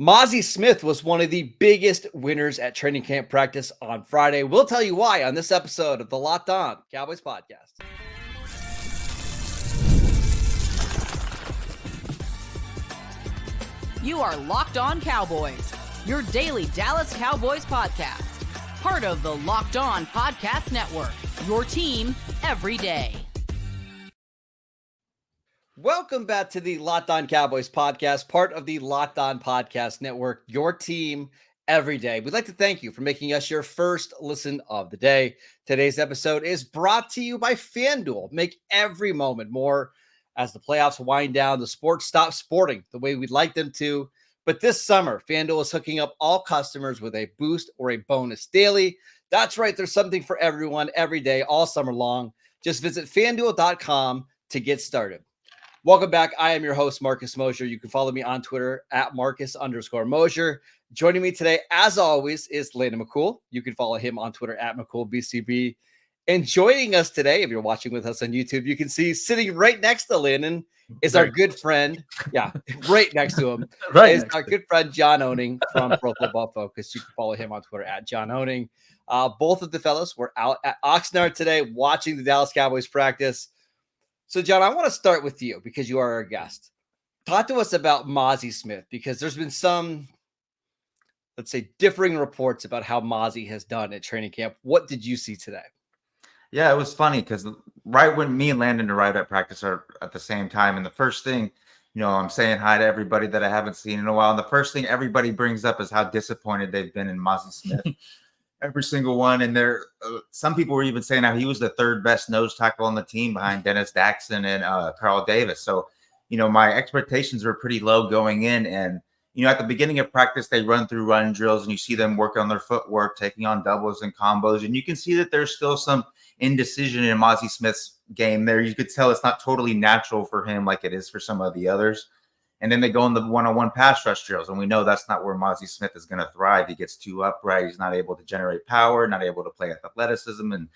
Mazi Smith was one of the biggest winners at training camp practice on Friday. We'll tell you why on this episode of the Locked On Cowboys podcast. You are Locked On Cowboys, your daily Dallas Cowboys podcast. Part of the Locked On Podcast Network, your team every day. Welcome back to the Locked On Cowboys podcast, part of the Locked On Podcast Network, your team every day. We'd like to thank you for making us your first listen of the day. Today's episode is brought to you by FanDuel. Make every moment more. As the playoffs wind down, the sports stop sporting the way we'd like them to. But this summer, FanDuel is hooking up all customers with a boost or a bonus daily. That's right. There's something for everyone every day, all summer long. Just visit FanDuel.com to get started. Welcome back. I am your host, Marcus Mosher. You can follow me on Twitter at Marcus_Mosher. Joining me today, as always, is Landon McCool. You can follow him on Twitter at McCoolBCB. And joining us today, if you're watching with us on YouTube, you can see sitting right next to Landon is our good friend. Yeah, right next to him is our good friend, John Owning from Pro Football Focus. You can follow him on Twitter at John Owning. Both of the fellows were out at Oxnard today watching the Dallas Cowboys practice. So, John, I want to start with you because you are our guest. Talk to us about Mazi Smith because there's been some, let's say, differing reports about how Mazi has done at training camp. What did you see today? Yeah, it was funny because right when me and Landon arrived at practice are at the same time, and the first thing, I'm saying hi to everybody that I haven't seen in a while. And the first thing everybody brings up is how disappointed they've been in Mazi Smith. Every single one. And some people were even saying how he was the third best nose tackle on the team behind Dennis Daxon and Carl Davis. So, my expectations were pretty low going in. And, at the beginning of practice, they run through run drills and you see them work on their footwork, taking on doubles and combos. And you can see that there's still some indecision in Mazi Smith's game there. You could tell it's not totally natural for him like it is for some of the others. And then they go in the one-on-one pass rush drills. And we know that's not where Mazi Smith is going to thrive. He gets too upright. He's not able to generate power, not able to play athleticism and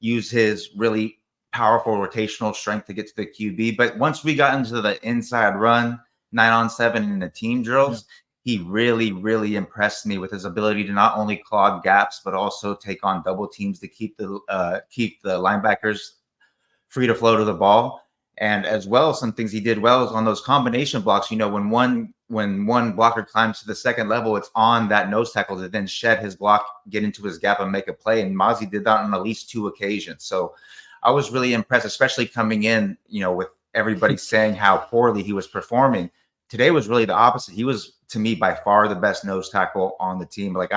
use his really powerful rotational strength to get to the QB. But once we got into the inside run, 9-on-7 in the team drills, he really, really impressed me with his ability to not only clog gaps, but also take on double teams to keep the linebackers free to flow to the ball. And as well, some things he did well is on those combination blocks. When one blocker climbs to the second level, it's on that nose tackle to then shed his block, get into his gap, and make a play. And Mazi did that on at least 2 occasions. So I was really impressed, especially coming in, with everybody saying how poorly he was performing. Today was really the opposite. He was, to me, by far the best nose tackle on the team. Like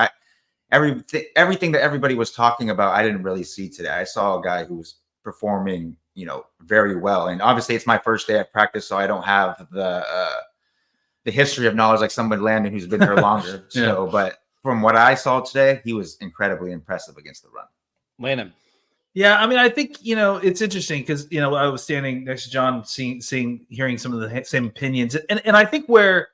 everything that everybody was talking about, I didn't really see today. I saw a guy who was performing very well. And obviously it's my first day at practice, so I don't have the history of knowledge like somebody Landon who's been there longer. Yeah. So, but from what I saw today, he was incredibly impressive against the run. Landon. Yeah, I mean, I think, it's interesting because, I was standing next to John, hearing some of the same opinions. And I think where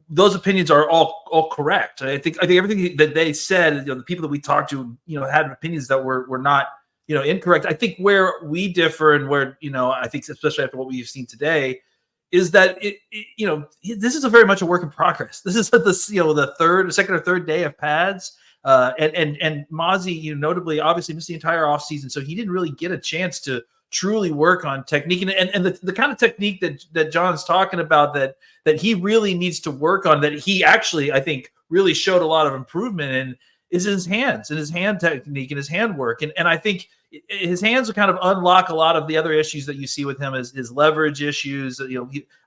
those opinions are all correct. I think everything that they said, the people that we talked to, had opinions that were not, incorrect. I think where we differ and where, I think especially after what we've seen today is that this is a very much a work in progress. This is the second or third day of pads. And Mazi, notably, obviously missed the entire offseason. So he didn't really get a chance to truly work on technique and the kind of technique that John's talking about that he really needs to work on, that he actually, I think, really showed a lot of improvement in, is his hands and his hand technique and his hand work. And I think his hands will kind of unlock a lot of the other issues that you see with him, as his leverage issues.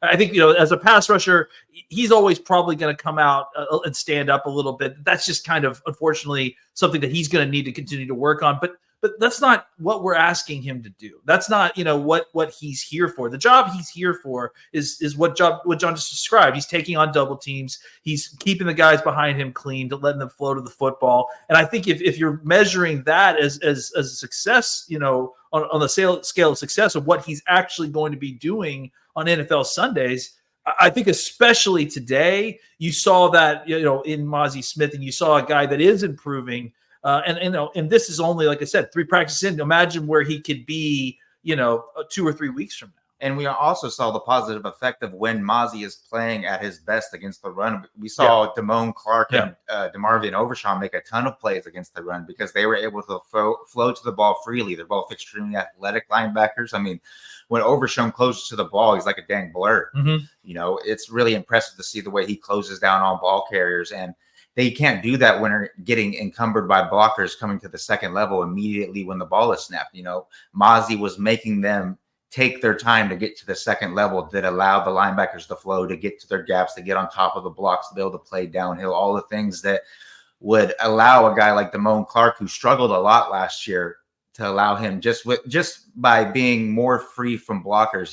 I think, as a pass rusher, he's always probably going to come out and stand up a little bit. That's just kind of, unfortunately, something that he's going to need to continue to work on. But that's not what we're asking him to do. That's not, what he's here for. The job he's here for is what John just described. He's taking on double teams. He's keeping the guys behind him clean, to letting them flow to the football. And I think if you're measuring that as a success, on the scale of success of what he's actually going to be doing on NFL Sundays, I think especially today, you saw that, in Mazi Smith, and you saw a guy that is improving. And this is only, like I said, 3 practices in. Imagine where he could be, 2 or 3 weeks from now. And we also saw the positive effect of when Mazi is playing at his best against the run. We saw Damone Clark and DeMarvion Overshawn make a ton of plays against the run because they were able to flow to the ball freely. They're both extremely athletic linebackers. I mean, when Overshawn closes to the ball, he's like a dang blur. You know, it's really impressive to see the way he closes down on ball carriers. And they can't do that when they're getting encumbered by blockers coming to the second level immediately when the ball is snapped. You know, Mazi was making them take their time to get to the second level that allowed the linebackers to flow, to get to their gaps, to get on top of the blocks, to be able to play downhill, all the things that would allow a guy like Damone Clark, who struggled a lot last year, to allow him just by being more free from blockers,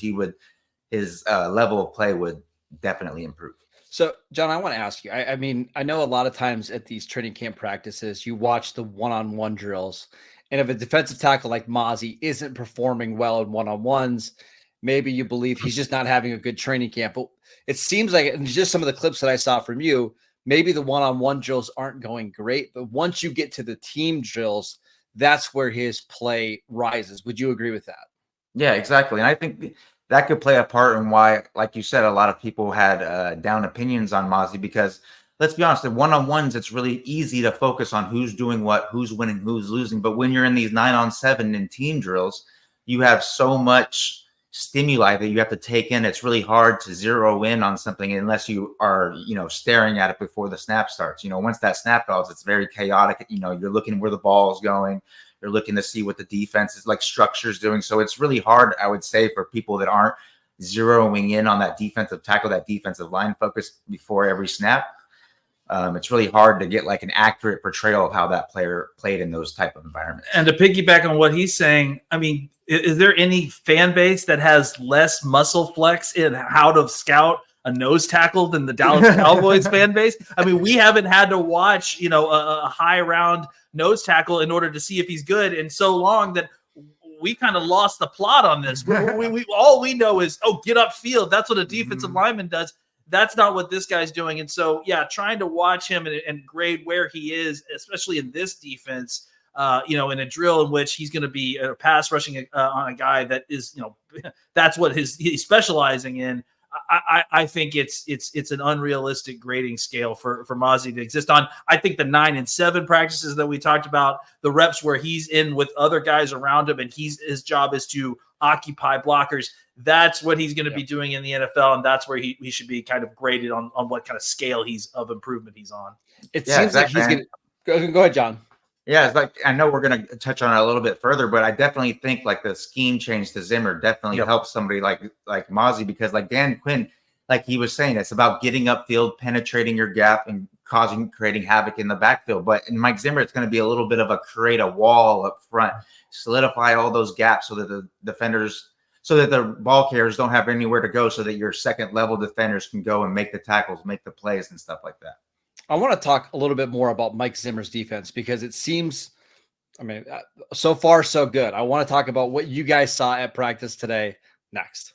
his level of play would definitely improve. So, John, I want to ask you, I mean, I know a lot of times at these training camp practices, you watch the one-on-one drills. And if a defensive tackle like Mazi isn't performing well in one-on-ones, maybe you believe he's just not having a good training camp. But it seems like, and just some of the clips that I saw from you, maybe the one-on-one drills aren't going great. But once you get to the team drills, that's where his play rises. Would you agree with that? Yeah, exactly. And I think that could play a part in why, like you said, a lot of people had down opinions on Mazi because – let's be honest, in one-on-ones, it's really easy to focus on who's doing what, who's winning, who's losing. But when you're in these 9-on-7 and team drills, you have so much stimuli that you have to take in. It's really hard to zero in on something unless you are, you know, staring at it before the snap starts. You know, once that snap goes, it's very chaotic. You know, you're looking where the ball is going. You're looking to see what the defense is like, structure's doing. So it's really hard, I would say, for people that aren't zeroing in on that defensive tackle, that defensive line focus before every snap. It's really hard to get like an accurate portrayal of how that player played in those type of environments. And to piggyback on what he's saying, I mean, is there any fan base that has less muscle flex in how to scout a nose tackle than the Dallas Cowboys fan base? I mean, we haven't had to watch, you know, a high round nose tackle in order to see if he's good in so long that we kind of lost the plot on this. We all we know is, get upfield. That's what a defensive lineman does. That's not what this guy's doing. And so, yeah, trying to watch him and grade where he is, especially in this defense, you know, in a drill in which he's going to be pass rushing on a guy that is, you know, that's what he's specializing in. I think it's an unrealistic grading scale for Mazi to exist on. I think the 9 and 7 practices that we talked about, the reps where he's in with other guys around him and his job is to occupy blockers. That's what he's going to be doing in the NFL, and that's where he should be kind of graded on what kind of scale of improvement he's on. It seems like he's going to go ahead, John. Yeah, it's like, I know we're going to touch on it a little bit further, but I definitely think like the scheme change to Zimmer definitely helps somebody like Mazi, because like Dan Quinn, like he was saying, it's about getting upfield, penetrating your gap and creating havoc in the backfield. But in Mike Zimmer, it's going to be a little bit of create a wall up front, solidify all those gaps so that the defenders, so that the ball carriers don't have anywhere to go, so that your second level defenders can go and make the tackles, make the plays and stuff like that. I want to talk a little bit more about Mike Zimmer's defense because it seems, I mean, so far so good. I want to talk about what you guys saw at practice today next.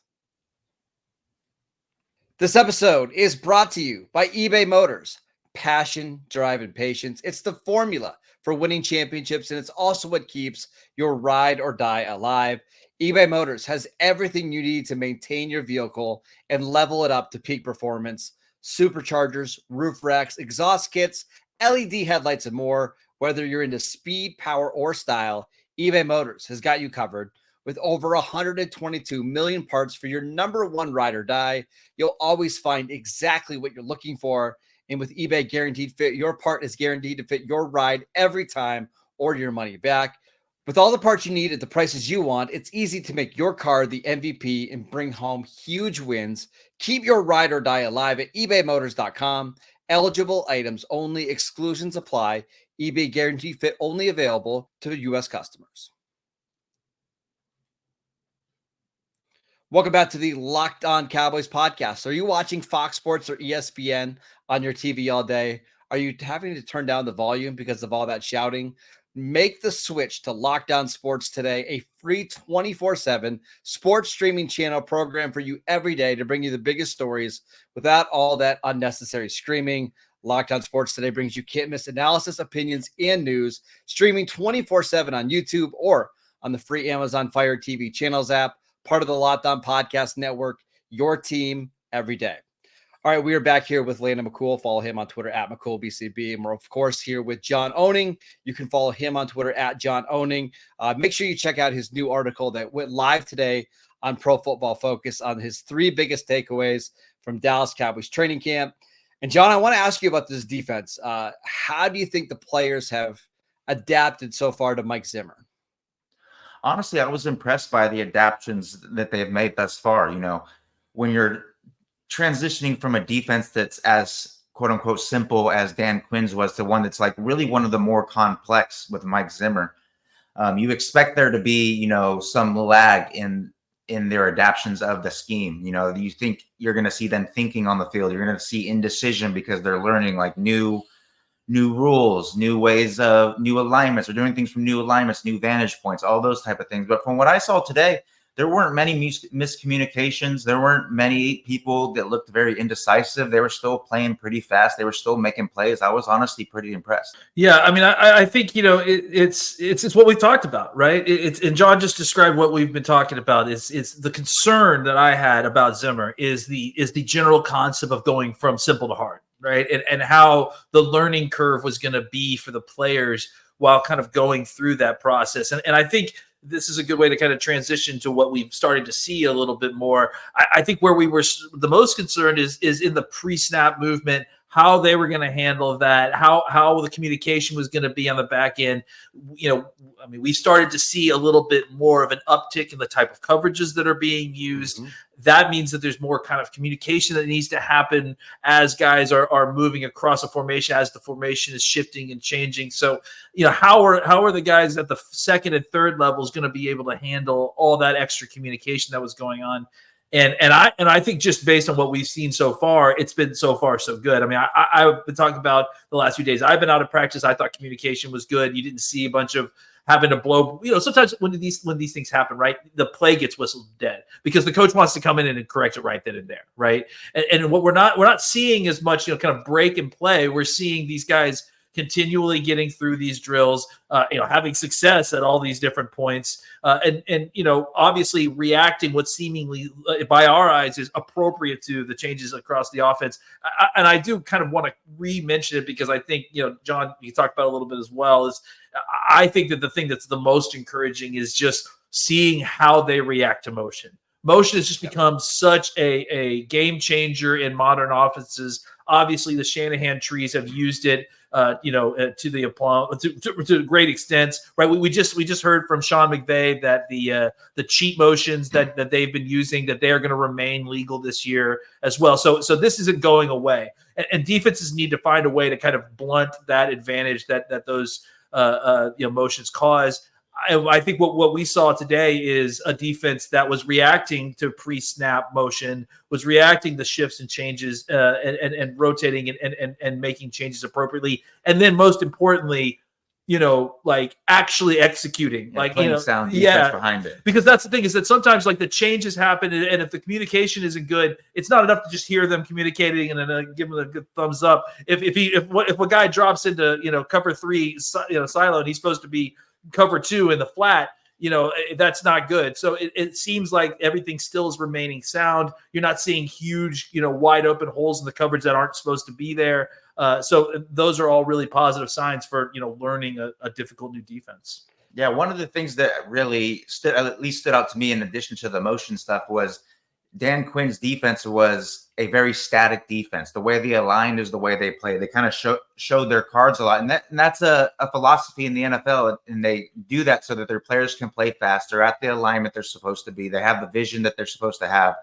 This episode is brought to you by eBay Motors. Passion, drive, and patience. It's the formula for winning championships, and it's also what keeps your ride or die alive. eBay Motors has everything you need to maintain your vehicle and level it up to peak performance. Superchargers, roof racks, exhaust kits, LED headlights, and more. Whether you're into speed, power, or style, eBay Motors has got you covered. With over 122 million parts for your number one ride or die, you'll always find exactly what you're looking for. And with eBay Guaranteed Fit, your part is guaranteed to fit your ride every time or your money back. With all the parts you need at the prices you want, it's easy to make your car the MVP and bring home huge wins. Keep your ride or die alive at ebaymotors.com. Eligible items only. Exclusions apply. eBay Guaranteed Fit only available to U.S. customers. Welcome back to the Locked On Cowboys podcast. Are you watching Fox Sports or ESPN on your TV all day? Are you having to turn down the volume because of all that shouting? Make the switch to Locked On Sports today, a free 24/7 sports streaming channel program for you every day to bring you the biggest stories without all that unnecessary screaming. Locked On Sports today brings you can't-miss analysis, opinions, and news, streaming 24/7 on YouTube or on the free Amazon Fire TV channels app. part of the Locked On Podcast Network, your team every day. All right, we are back here with Landon McCool. Follow him on Twitter at McCoolBCB. And we're, of course, here with John Owning. You can follow him on Twitter at John Owning. Make sure you check out his new article that went live today on Pro Football Focus on his 3 biggest takeaways from Dallas Cowboys training camp. And, John, I want to ask you about this defense. How do you think the players have adapted so far to Mike Zimmer? Honestly, I was impressed by the adaptations that they've made thus far. You know, when you're transitioning from a defense that's as quote unquote simple as Dan Quinn's was to one that's like really one of the more complex with Mike Zimmer, you expect there to be, you know, some lag in their adaptations of the scheme. You know, you think you're going to see them thinking on the field. You're going to see indecision because they're learning like new rules, new ways of new alignments, or doing things from new alignments, new vantage points, all those type of things. But from what I saw today, there weren't many miscommunications. There weren't many people that looked very indecisive. They were still playing pretty fast. They were still making plays. I was honestly pretty impressed. Yeah, I mean, I think, you know, it's what we talked about, right? And John just described what we've been talking about. It's the concern that I had about Zimmer is the general concept of going from simple to hard, right? And how the learning curve was going to be for the players while kind of going through that process. And I think this is a good way to kind of transition to what we've started to see a little bit more. I think where we were the most concerned is in the pre-snap movement, how they were going to handle that, how the communication was going to be on the back end. You know, I mean, we started to see a little bit more of an uptick in the type of coverages that are being used. Mm-hmm. That means that there's more kind of communication that needs to happen as guys are moving across a formation, as the formation is shifting and changing. So, you know, how are the guys at the second and third levels going to be able to handle all that extra communication that was going on? And I think just based on what we've seen so far, it's been so far so good. I mean, I've been talking about the last few days. I've been out of practice. I thought communication was good. You didn't see a bunch of having to blow. You know, sometimes when these things happen, right, the play gets whistled dead because the coach wants to come in and correct it right then and there, right? And what we're not seeing as much, you know, kind of break and play. We're seeing these guys continually getting through these drills, you know, having success at all these different points, and you know, obviously reacting what seemingly, by our eyes, is appropriate to the changes across the offense. And I do kind of want to re-mention it because I think, you know, John, you talked about it a little bit as well, is I think that the thing that's the most encouraging is just seeing how they react to motion. Motion has just become such a game changer in modern offenses. Obviously, the Shanahan trees have used it, you know, to the aplomb, to a great extent, right? We just heard from Sean McVay that the cheat motions that they've been using, that they are going to remain legal this year as well. So this isn't going away, and defenses need to find a way to kind of blunt that advantage that those you know, motions cause. I think what we saw today is a defense that was reacting to pre-snap motion, was reacting to shifts and changes, and rotating and making changes appropriately, and then most importantly, you know, like actually executing, like, you know, sound defense behind it. Because that's the thing, is that sometimes like the changes happen, and if the communication isn't good, it's not enough to just hear them communicating and then give them a good thumbs up. If a guy drops into, you know, cover 3, you know, silo, and he's supposed to be cover 2 in the flat, you know, that's not good. So it seems like everything still is remaining sound. You're not seeing huge, you know, wide open holes in the coverage that aren't supposed to be there. So those are all really positive signs for, you know, learning a difficult new defense. Yeah, one of the things that really stood out to me, in addition to the motion stuff, was Dan Quinn's defense was a very static defense. The way they aligned is the way they play. They kind of showed their cards a lot. And that's a philosophy in the NFL. And they do that so that their players can play faster at the alignment they're supposed to be. They have the vision that they're supposed to have.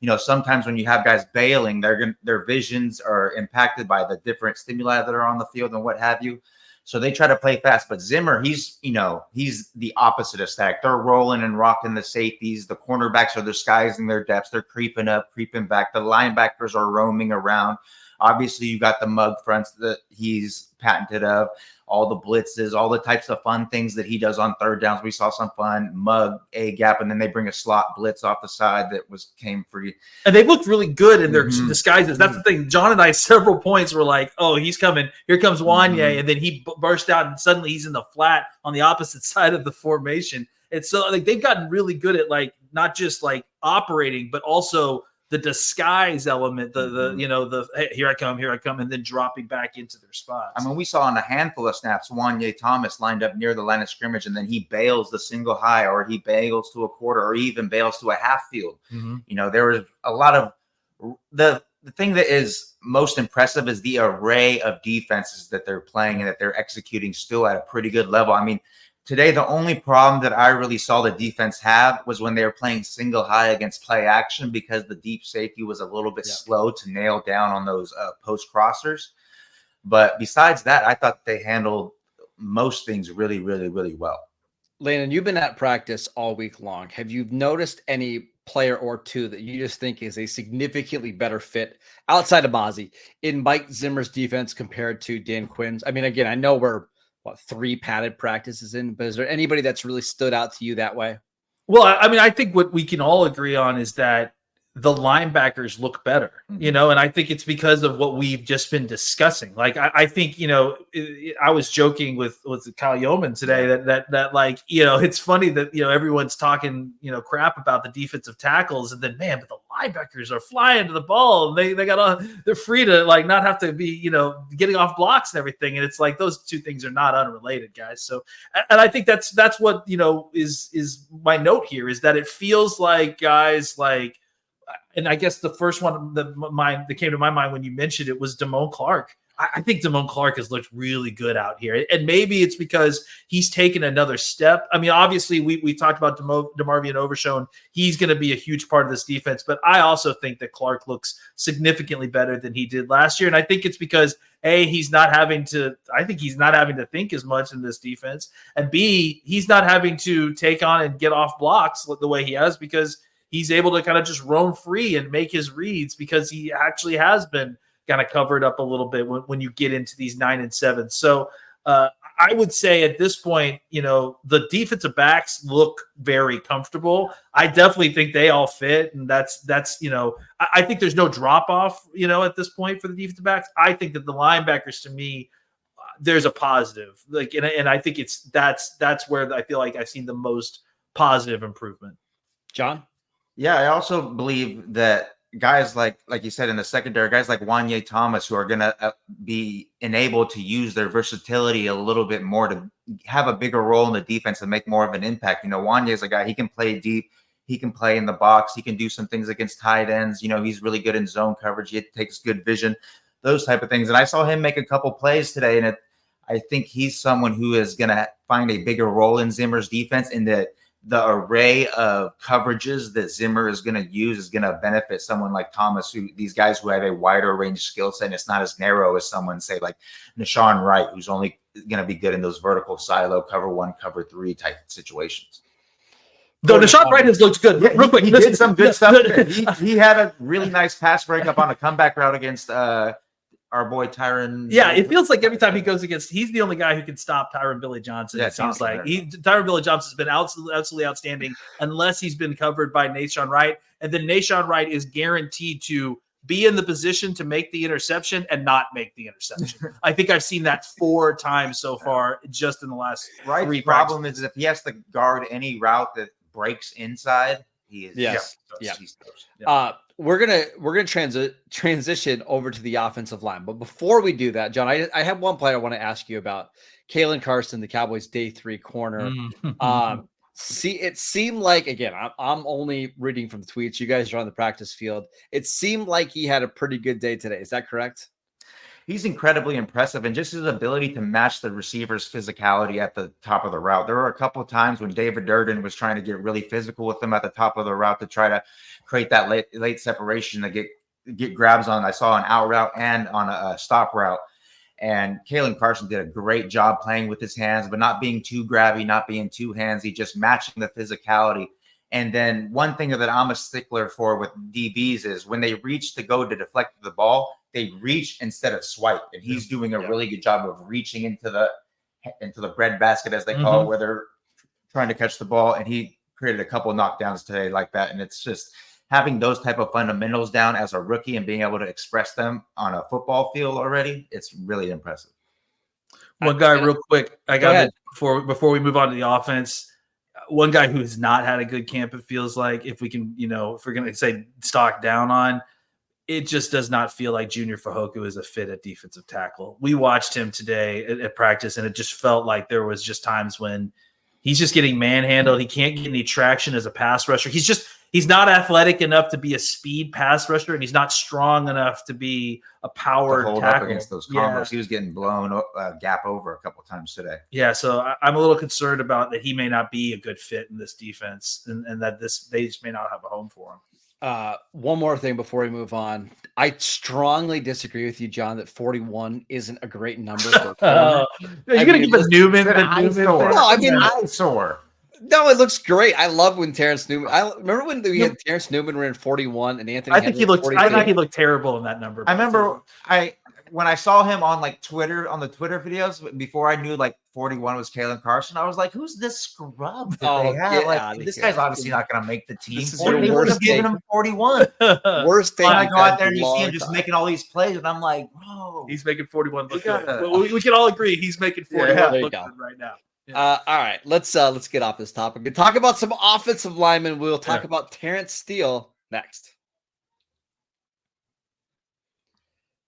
You know, sometimes when you have guys bailing, their visions are impacted by the different stimuli that are on the field and what have you. So they try to play fast, but Zimmer, he's the opposite of static. They're rolling and rocking the safeties. The cornerbacks are disguising their depths. They're creeping up, creeping back. The linebackers are roaming around. Obviously, you got the mug fronts that he's patented of, all the blitzes, all the types of fun things that he does on third downs. We saw some fun mug, A gap, and then they bring a slot blitz off the side that came free. And they looked really good in their disguises. That's the thing. John and I, several points were like, oh, he's coming. Here comes Wanye. And then he burst out, and suddenly he's in the flat on the opposite side of the formation. And so like they've gotten really good at like not just like operating, but also the disguise element, hey, here I come, and then dropping back into their spots. I mean, we saw on a handful of snaps, Wanye Thomas lined up near the line of scrimmage, and then he bails the single high, or he bails to a quarter, or even bails to a half field. There was a lot of the thing that is most impressive is the array of defenses that they're playing and that they're executing still at a pretty good level. I mean, today, the only problem that I really saw the defense have was when they were playing single high against play action, because the deep safety was a little bit slow to nail down on those post crossers. But besides that, I thought they handled most things really, really, really well. Landon, you've been at practice all week long. Have you noticed any player or two that you just think is a significantly better fit outside of Mazi in Mike Zimmer's defense compared to Dan Quinn's? I mean, again, I know we're 3 padded practices in, but is there anybody that's really stood out to you that way? Well, I mean, I think what we can all agree on is that the linebackers look better, and I think it's because of what we've just been discussing. Like, I think, I was joking with Kyle Yeoman today that like, it's funny that, everyone's talking, crap about the defensive tackles, and then, man, but the linebackers are flying to the ball. They're free to like not have to be, getting off blocks and everything. And it's like, those two things are not unrelated, guys. So, and I think that's what, is my note here, is that it feels like guys like, and I guess the first one that came to my mind when you mentioned it was Damone Clark. I think Damone Clark has looked really good out here. And maybe it's because he's taken another step. I mean, obviously, we talked about DeMarvion Overshown. He's going to be a huge part of this defense. But I also think that Clark looks significantly better than he did last year. And I think it's because, A, he's not having to think as much in this defense. And B, he's not having to take on and get off blocks the way he has, because he's able to kind of just roam free and make his reads, because he actually has been kind of covered up a little bit when you get into these 9 and 7. So I would say at this point, the defensive backs look very comfortable. I definitely think they all fit. And that's I think there's no drop off, at this point for the defensive backs. I think that the linebackers, to me, there's a positive, like, and I think that's where I feel like I've seen the most positive improvement. John? Yeah, I also believe that guys like you said in the secondary, guys like Wanye Thomas, who are going to be enabled to use their versatility a little bit more to have a bigger role in the defense and make more of an impact. Wanye is a guy, he can play deep, he can play in the box, he can do some things against tight ends. He's really good in zone coverage. He takes good vision, those type of things. And I saw him make a couple plays today, and I think he's someone who is going to find a bigger role in Zimmer's defense, in the array of coverages that Zimmer is going to use is going to benefit someone like Thomas, these guys who have a wider range skill set, and it's not as narrow as someone, say, like Nashawn Wright, who's only going to be good in those vertical silo, cover 1, cover 3 type situations. Though Nashawn Wright has looked good. Real quick, he did some good stuff. He had a really nice pass breakup on a comeback route against our boy Tyron. Yeah, it feels like every time he goes against, he's the only guy who can stop Tyron Billy Johnson. Yeah, it seems like Tyron Billy Johnson's been absolutely outstanding, unless he's been covered by Nashawn Wright. And then Nashawn Wright is guaranteed to be in the position to make the interception and not make the interception. I think I've seen that 4 times so far, just in the last 3 practices. Problem is, if he has to guard any route that breaks inside, he is. Yes. We're gonna transition over to the offensive line, but before we do that, John, I have one player I want to ask you about. Kalen Carson, the Cowboys' day 3 corner. It seemed like, again, I'm only reading from the tweets. You guys are on the practice field. It seemed like he had a pretty good day today. Is that correct? He's incredibly impressive, and just his ability to match the receiver's physicality at the top of the route. There were a couple of times when David Durden was trying to get really physical with him at the top of the route to try to create that late separation to get grabs on. I saw an out route and on a stop route. And Kalen Carson did a great job playing with his hands, but not being too grabby, not being too handsy, just matching the physicality. And then one thing that I'm a stickler for with DBs is when they reach to go to deflect the ball, they reach instead of swipe. And he's doing a really good job of reaching into the breadbasket, as they call it, where they're trying to catch the ball. And he created a couple of knockdowns today like that. And it's just having those type of fundamentals down as a rookie and being able to express them on a football field already, it's really impressive. One guy real quick, I got it before we move on to the offense. one guy who has not had a good camp, it feels like, if we can, if we're going to say stock down on, it just does not feel like Junior Fajoku is a fit at defensive tackle. We watched him today at practice, and it just felt like there was just times when he's just getting manhandled. He can't get any traction as a pass rusher. He's not athletic enough to be a speed pass rusher, and he's not strong enough to be a power hold tackle. up against those combos. Yeah. He was getting blown gap over a couple of times today. Yeah, so I'm a little concerned about that he may not be a good fit in this defense, and that they just may not have a home for him. One more thing before we move on. I strongly disagree with you, John, that 41 isn't a great number for you're going to give us Newman. Eyesore. No, it looks great. I love when Terrence Newman. I remember when we had Terrence Newman ran 41 and Anthony. I think he looked terrible in that number. I remember when I saw him on Twitter, on the Twitter videos, before I knew 41 was Kalen Carson, I was like, who's this scrub that they have? This guy's obviously not going to make the team. They would have given him 41. Worst thing. I go out there and you see him just making all these plays, and I'm like, bro. He's making 41 look good. We can all agree he's making 41 look good right now. Yeah. All right, let's get off this topic and talk about some offensive linemen. We'll talk about Terrence Steele next.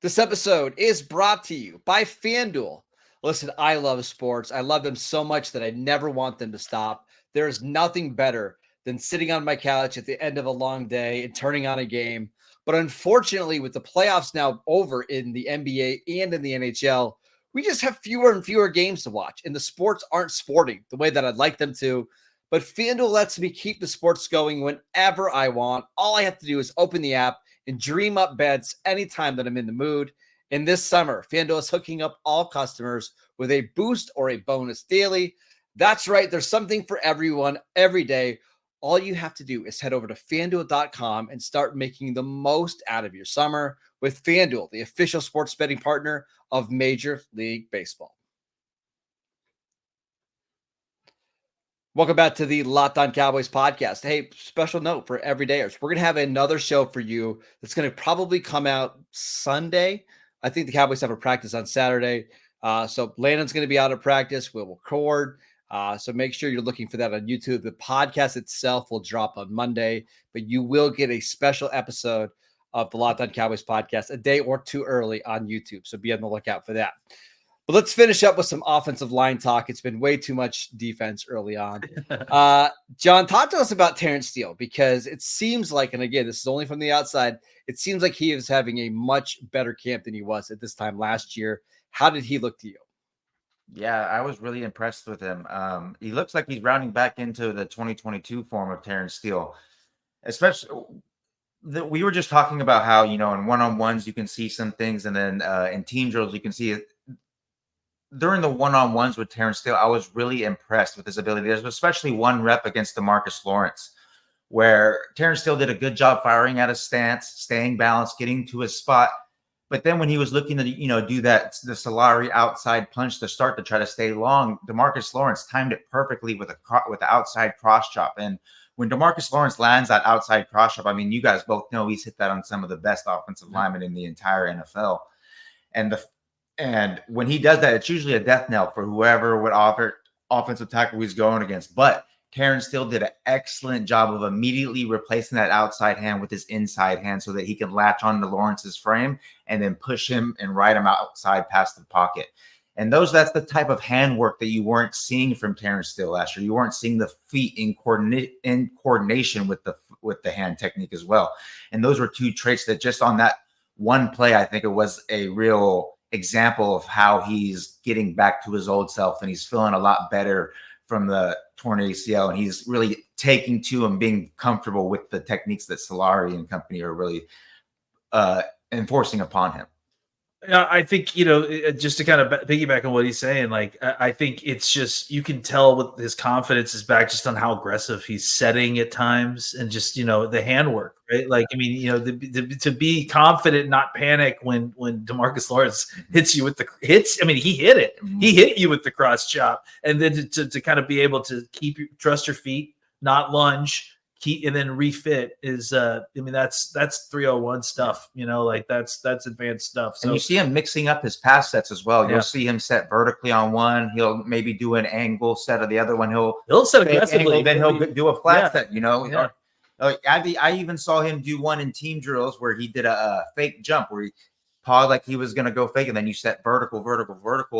This episode is brought to you by FanDuel. Listen, I love sports. I love them so much that I never want them to stop. There is nothing better than sitting on my couch at the end of a long day and turning on a game. But unfortunately, with the playoffs now over in the NBA and in the NHL, we just have fewer and fewer games to watch, and the sports aren't sporting the way that I'd like them to. But FanDuel lets me keep the sports going whenever I want. All I have to do is open the app and dream up bets anytime that I'm in the mood. And this summer, FanDuel is hooking up all customers with a boost or a bonus daily. That's right. There's something for everyone every day. All you have to do is head over to FanDuel.com and start making the most out of your summer with FanDuel, the official sports betting partner of Major League Baseball. Welcome back to the Locked On Cowboys podcast. Hey, special note for everydayers. We're going to have another show for you that's going to probably come out Sunday. I think the Cowboys have a practice on Saturday. So Landon's going to be out of practice. We'll record. So make sure you're looking for that on YouTube. The podcast itself will drop on Monday, but you will get a special episode of the Locked On Cowboys podcast a day or two early on YouTube. So be on the lookout for that. But let's finish up with some offensive line talk. It's been way too much defense early on. John, talk to us about Terrence Steele, because it seems like, and again, this is only from the outside, it seems like he is having a much better camp than he was at this time last year. How did he look to you? Yeah, I was really impressed with him. He looks like he's rounding back into the 2022 form of Terrence Steele. Especially, we were just talking about how, in one-on-ones you can see some things, and then in team drills you can see it. During the one-on-ones with Terrence Steele, I was really impressed with his ability. There's especially one rep against DeMarcus Lawrence, where Terrence Steele did a good job firing out of stance, staying balanced, getting to his spot. But then when he was looking to, do the Solari outside punch to start to try to stay long, DeMarcus Lawrence timed it perfectly with the outside cross chop. And when DeMarcus Lawrence lands that outside cross chop, I mean, you guys both know he's hit that on some of the best offensive linemen in the entire NFL. And when he does that, it's usually a death knell for whoever would offer offensive tackle he's going against. But Terrence Steele did an excellent job of immediately replacing that outside hand with his inside hand so that he can latch onto Lawrence's frame and then push him and ride him outside past the pocket. And that's the type of handwork that you weren't seeing from Terrence Steele last year. You weren't seeing the feet in coordination with the hand technique as well. And those were two traits that just on that one play, I think it was a real example of how he's getting back to his old self, and he's feeling a lot better from the torn ACL, and he's really taking to and being comfortable with the techniques that Solari and company are really enforcing upon him. I think, just to kind of piggyback on what he's saying, I think it's just, you can tell with his confidence is back just on how aggressive he's setting at times, and just, the handwork, right? To be confident, not panic when DeMarcus Lawrence hits you with he hit it. He hit you with the cross chop, and then to kind of be able to trust your feet, not lunge, and then refit is that's 301 stuff, like that's advanced stuff. So and you see him mixing up his pass sets as well. Yeah. You'll see him set vertically on one. He'll maybe do an angle set of the other one. He'll set fake aggressively. Angle, then he'll do a flat set, Yeah. I even saw him do one in team drills where he did a fake jump where he paused like he was going to go fake, and then you set vertical,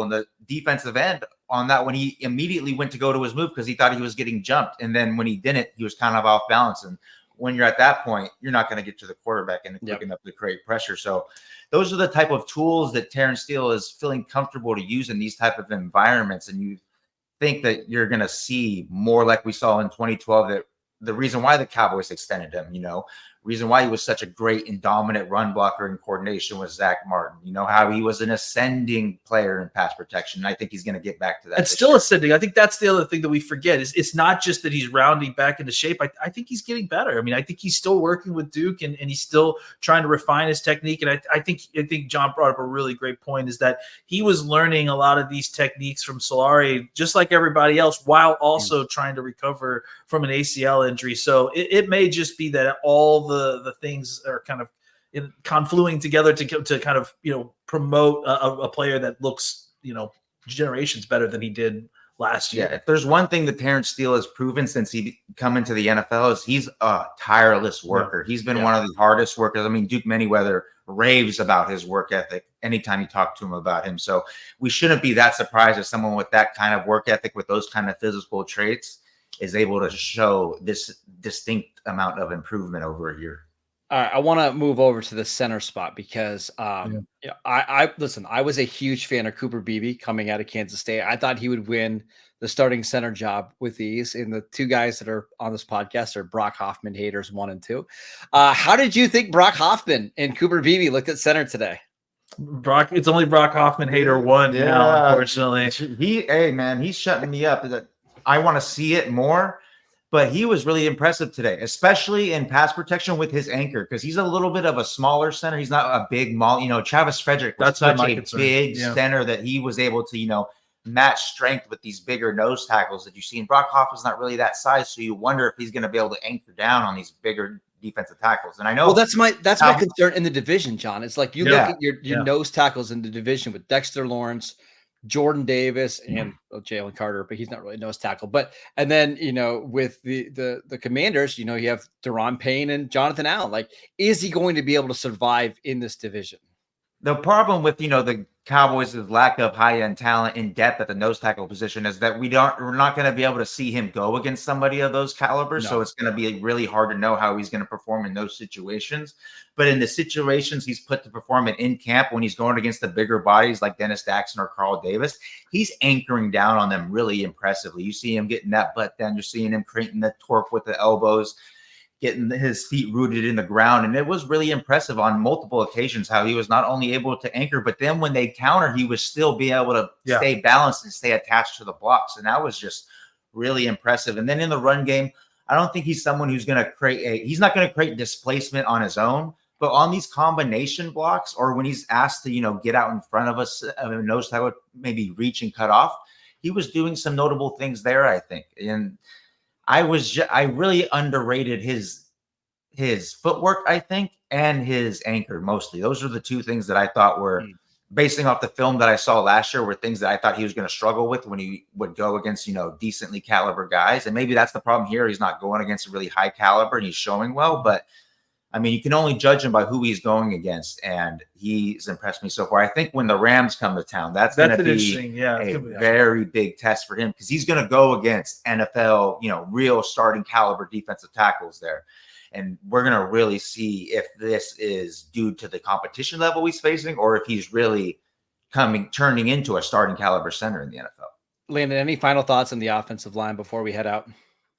and the defensive end on that one, he immediately went to go to his move because he thought he was getting jumped, and then when he didn't, he was kind of off balance. And when you're at that point, you're not going to get to the quarterback and quick enough to create pressure. So those are the type of tools that Terrence Steele is feeling comfortable to use in these type of environments. And you think that you're going to see more like we saw in 2012, that the reason why the Cowboys extended him, reason why he was such a great and dominant run blocker in coordination with Zach Martin, how he was an ascending player in pass protection. And I think he's going to get back to that. It's still ascending. I think that's the other thing that we forget is it's not just that he's rounding back into shape. I think he's getting better. I mean, I think he's still working with Duke and he's still trying to refine his technique. And I think John brought up a really great point is that he was learning a lot of these techniques from Solari, just like everybody else, while also trying to recover from an ACL injury. So it may just be that all the things are kind of confluing together to kind of promote a player that looks generations better than he did last year. Yeah, if there's one thing that Terrence Steele has proven since he come into the NFL is he's a tireless worker. He's been one of the hardest workers. I mean, Duke Manyweather raves about his work ethic anytime you talk to him about him. So we shouldn't be that surprised if someone with that kind of work ethic, with those kind of physical traits, is able to show this distinct amount of improvement over a year. All right, I want to move over to the center spot because I listen, I was a huge fan of Cooper Beebe coming out of Kansas State. I thought he would win the starting center job with ease. And the two guys that are on this podcast are Brock Hoffman haters 1 and 2. How did you think Brock Hoffman and Cooper Beebe looked at center today? It's only Brock Hoffman hater 1 now, unfortunately. He's shutting me up. I want to see it more. But he was really impressive today, especially in pass protection with his anchor, because he's a little bit of a smaller center. He's not a big maul. Travis Frederick was such a big center that he was able to, match strength with these bigger nose tackles that you see. And Brock Hoffman's not really that size, so you wonder if he's going to be able to anchor down on these bigger defensive tackles. And I know that's my concern in the division, John. It's like you look at your nose tackles in the division with Dexter Lawrence, Jordan Davis, and Jalen Carter, but he's not really a nose tackle. But and then with the Commanders, you have Deron Payne and Jonathan Allen. Like, is he going to be able to survive in this division? The problem with the Cowboys' lack of high-end talent in depth at the nose tackle position is that we're not going to be able to see him go against somebody of those calibers. No. So it's going to be really hard to know how he's going to perform in those situations. But in the situations he's put to perform in camp, when he's going against the bigger bodies like Dennis Daxon or Carl Davis, he's anchoring down on them really impressively. You see him getting that butt down. You're seeing him creating the torque with the elbows, getting his feet rooted in the ground. And it was really impressive on multiple occasions how he was not only able to anchor, but then when they counter, he was still be able to stay balanced and stay attached to the blocks. And that was just really impressive. And then in the run game, I don't think he's someone who's going to he's not going to create displacement on his own, but on these combination blocks, or when he's asked to, get out in front of us, nose tackle, maybe reach and cut off, he was doing some notable things there, I think. And I really underrated his footwork, I think, and his anchor mostly. Those are the two things that I thought were, basing off the film that I saw last year, were things that I thought he was going to struggle with when he would go against, decently caliber guys. And maybe that's the problem here. He's not going against a really high caliber and he's showing well, but I mean, you can only judge him by who he's going against, and he's impressed me so far. I think when the Rams come to town, that's going to be a very big test for him, because he's going to go against NFL, real starting caliber defensive tackles there. And we're going to really see if this is due to the competition level he's facing, or if he's really turning into a starting caliber center in the NFL. Landon, any final thoughts on the offensive line before we head out?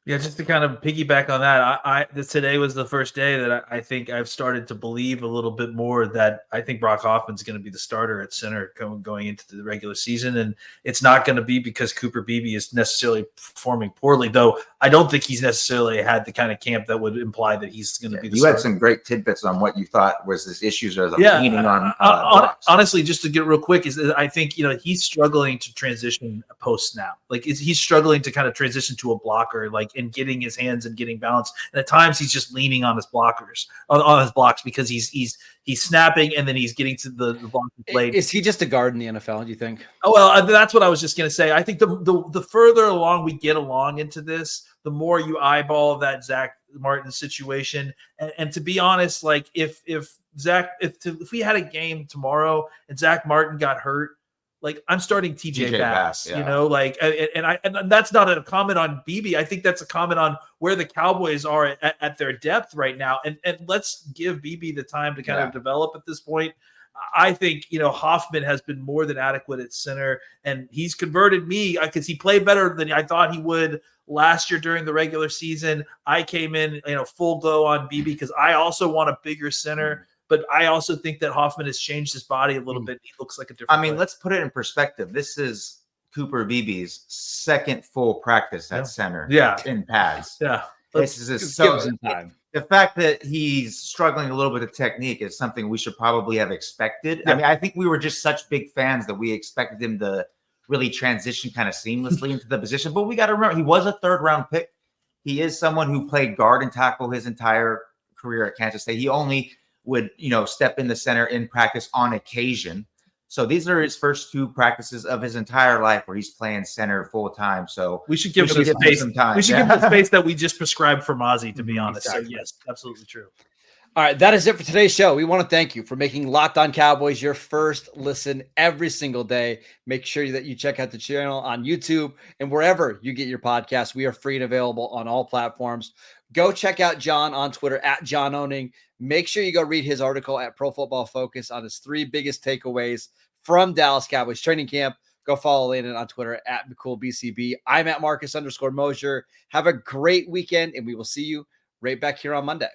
Yeah, just to kind of piggyback on that, today was the first day that I think I've started to believe a little bit more that I think Brock Hoffman's going to be the starter at center going into the regular season. And it's not going to be because Cooper Beebe is necessarily performing poorly, though I don't think he's necessarily had the kind of camp that would imply that he's going to be the You starter. had some great tidbits on what you thought was his issues or the leaning on blocks. Honestly, just to get real quick, is that I think he's struggling to transition post snap. Like he's struggling to kind of transition to a blocker, like in getting his hands and getting balance. And at times he's just leaning on his blockers on his blocks because he's snapping and then he's getting to the blocking blade. Is he just a guard in the NFL? Do you think? Oh well, that's what I was just going to say. I think the further along we get along into this, the more you eyeball that Zach Martin situation. And to be honest, like if we had a game tomorrow and Zach Martin got hurt, like I'm starting TJ Bass, yeah. And that's not a comment on BB. I think that's a comment on where the Cowboys are at their depth right now. And let's give BB the time to kind of develop at this point. I think, Hoffman has been more than adequate at center, and he's converted me because he played better than I thought he would last year during the regular season. I came in, full go on BB because I also want a bigger center, but I also think that Hoffman has changed his body a little bit. He looks like a different player. Let's put it in perspective. This is Cooper Beebe's second full practice at center in pads. Yeah. This is time. The fact that he's struggling a little bit of technique is something we should probably have expected. Yeah. I think we were just such big fans that we expected him to really transition kind of seamlessly into the position. But we got to remember, he was a third-round pick. He is someone who played guard and tackle his entire career at Kansas State. He only would, step in the center in practice on occasion. So these are his first 2 practices of his entire life where he's playing center full time. So we should give him the space. Some time. We should give him the space that we just prescribed for Mazi, to be honest. Exactly. So yes, absolutely true. All right, that is it for today's show. We want to thank you for making Locked On Cowboys your first listen every single day. Make sure that you check out the channel on YouTube and wherever you get your podcasts. We are free and available on all platforms. Go check out John on Twitter at John Owning. Make sure you go read his article at Pro Football Focus on his 3 biggest takeaways from Dallas Cowboys training camp. Go follow Landon on Twitter at McCoolBCB. I'm at Marcus _Mosier. Have a great weekend, and we will see you right back here on Monday.